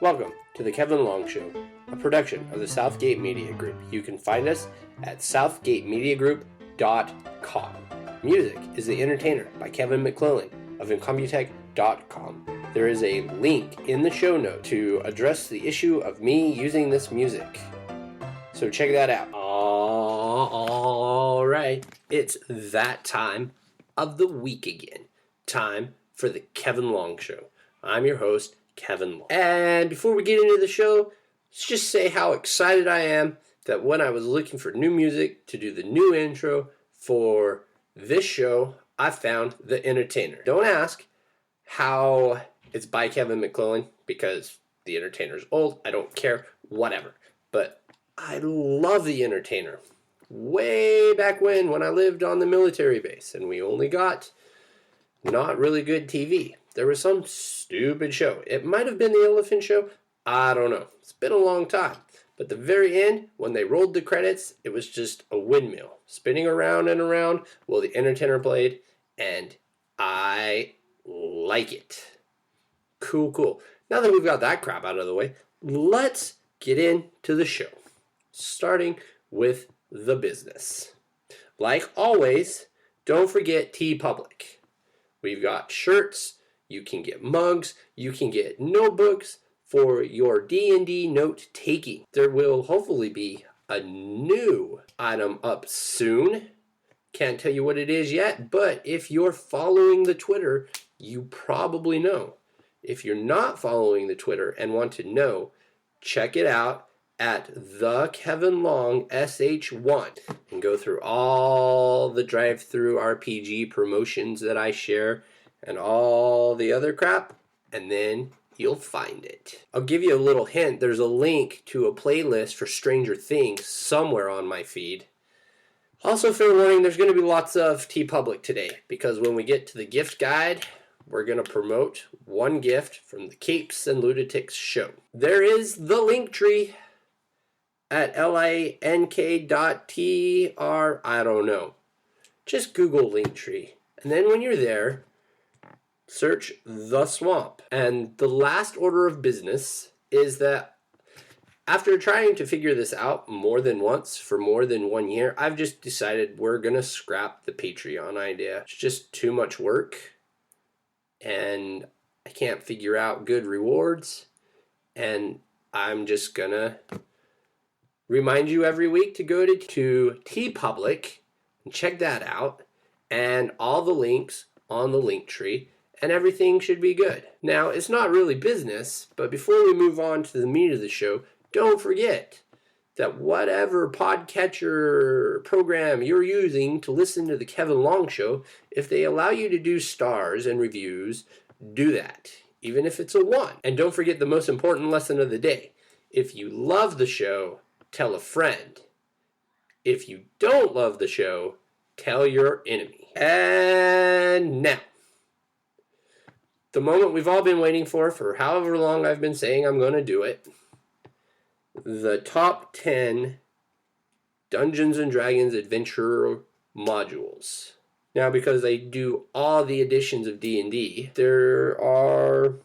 Welcome to the Kevin Long Show, a production of the Southgate Media Group. You can find us at southgatemediagroup.com. Music is The Entertainer by Kevin MacLeod of incompetech.com. There is a link in the show note to address the issue of me using this music. So check that out. All right, it's that time of the week again. Time for the Kevin Long Show. I'm your host, Kevin Long. And before we get into the show, let's just say how excited I am that when I was looking for new music to do the new intro for this show, I found The Entertainer. Don't ask how it's by Kevin MacLeod because The Entertainer's old. I don't care, whatever. But I love The Entertainer. Way back when I lived on the military base and we only got not really good TV. There was some stupid show. It might have been the Elephant Show. I don't know. It's been a long time. But the very end, when they rolled the credits, it was just a windmill spinning around and around while the entertainer played, and I like it. Cool. Now that we've got that crap out of the way, let's get into the show. Starting with the business. Like always, don't forget TeePublic. We've got shirts. You can get mugs, you can get notebooks for your D&D note taking. There will hopefully be a new item up soon. Can't tell you what it is yet, but if you're following the Twitter, you probably know. If you're not following the Twitter and want to know, check it out at the Kevin Long SH1 and go through all the drive-through RPG promotions that I share and all the other crap, and then you'll find it. I'll give you a little hint. There's a link to a playlist for Stranger Things somewhere on my feed. Also, fair warning, there's going to be lots of TeePublic today, because when we get to the gift guide, we're going to promote one gift from the Capes and Lunatics show. There is the Linktree at link.tr. I don't know. Just Google Linktree. And then when you're there, search The Swamp. And the last order of business is that after trying to figure this out more than once for more than 1 year, I've just decided we're going to scrap the Patreon idea. It's just too much work, and I can't figure out good rewards, and I'm just going to remind you every week to go to TeePublic and check that out, and all the links on the Linktree, and everything should be good. Now, it's not really business, but before we move on to the meat of the show, don't forget that whatever podcatcher program you're using to listen to the Kevin Long Show, if they allow you to do stars and reviews, do that, even if it's a 1. And don't forget the most important lesson of the day. If you love the show, tell a friend. If you don't love the show, tell your enemy. And now, the moment we've all been waiting for however long I've been saying I'm going to do it. The top 10 Dungeons & Dragons adventure modules. Now, because I do all the editions of D&D, there are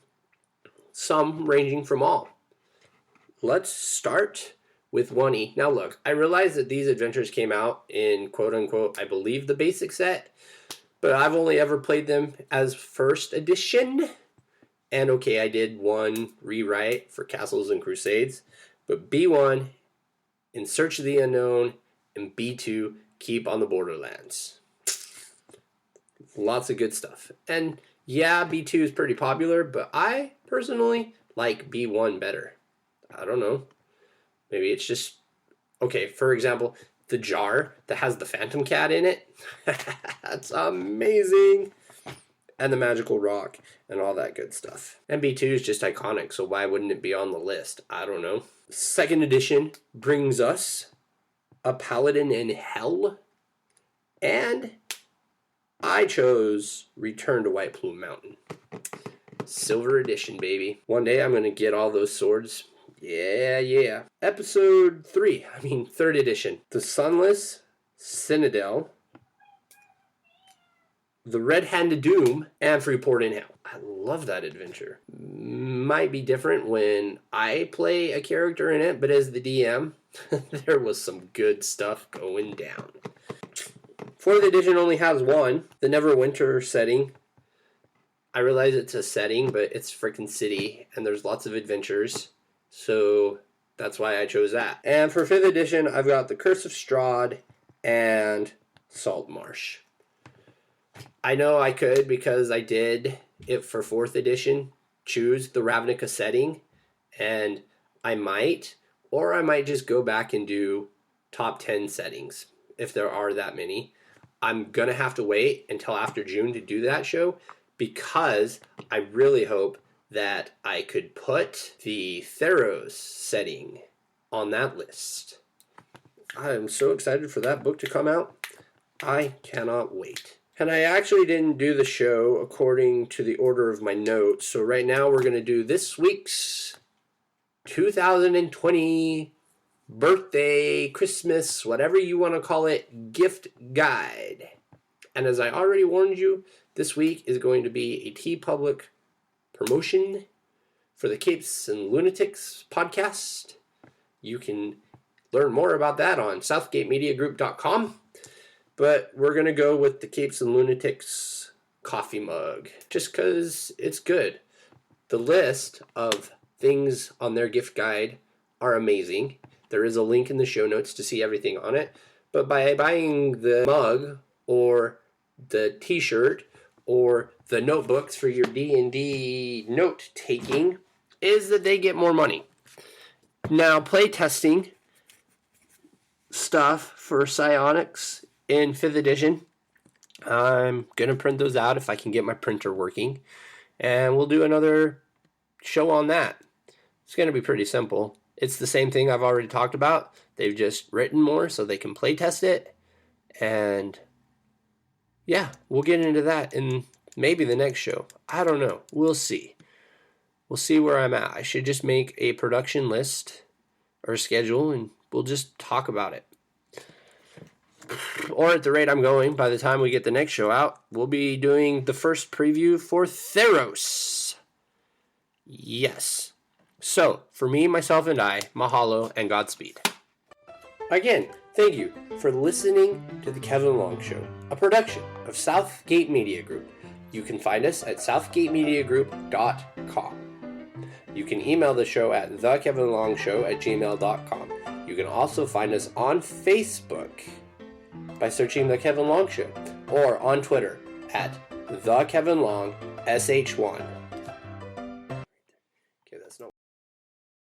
some ranging from all. Let's start with 1E. Now look, I realize that these adventures came out in quote-unquote, I believe, the basic set, but I've only ever played them as first edition. And okay, I did one rewrite for Castles and Crusades. But B1, In Search of the Unknown, and B2, Keep on the Borderlands. Lots of good stuff. And yeah, B2 is pretty popular, but I personally like B1 better. I don't know. Maybe it's just... Okay, for example, the jar that has the Phantom Cat in it. That's amazing. And the magical rock and all that good stuff. And B2 is just iconic, so why wouldn't it be on the list? I don't know. Second edition brings us a Paladin in Hell. And I chose Return to White Plume Mountain. Silver edition, baby. One day I'm going to get all those swords. Yeah. Episode 3, third edition. The Sunless Citadel, The Red-Handed Doom, and Freeport in Hell. I love that adventure. Might be different when I play a character in it, but as the DM, there was some good stuff going down. 4th edition only has one, the Neverwinter setting. I realize it's a setting, but it's freaking city, and there's lots of adventures, so that's why I chose that. And for 5th edition, I've got the Curse of Strahd and Saltmarsh. I know I could, because I did it for 4th edition, choose the Ravnica setting, and I might just go back and do top 10 settings, if there are that many. I'm going to have to wait until after June to do that show, because I really hope that I could put the Theros setting on that list. I am so excited for that book to come out. I cannot wait. And I actually didn't do the show according to the order of my notes, so right now we're going to do this week's 2020 birthday, Christmas, whatever you want to call it, gift guide. And as I already warned you, this week is going to be a TeePublic promotion for the Capes and Lunatics podcast. You can learn more about that on southgatemediagroup.com. But we're going to go with the Capes and Lunatics coffee mug, just because it's good. The list of things on their gift guide are amazing. There is a link in the show notes to see everything on it. But by buying the mug or the t-shirt or the notebooks for your D&D note-taking, is that they get more money. Now, playtesting stuff for psionics in 5th edition, I'm going to print those out if I can get my printer working. And we'll do another show on that. It's going to be pretty simple. It's the same thing I've already talked about. They've just written more so they can playtest it. And yeah, we'll get into that in maybe the next show. I don't know. We'll see. We'll see where I'm at. I should just make a production list or schedule and we'll just talk about it. Or at the rate I'm going, by the time we get the next show out, we'll be doing the first preview for Theros. Yes. So, for me, myself, and I, mahalo and Godspeed. Again, thank you for listening to The Kevin Long Show, a production of Southgate Media Group. You can find us at southgatemediagroup.com. You can email the show at thekevinlongshow@gmail.com. You can also find us on Facebook by searching The Kevin Long Show, or on Twitter at TheKevinLongSH1.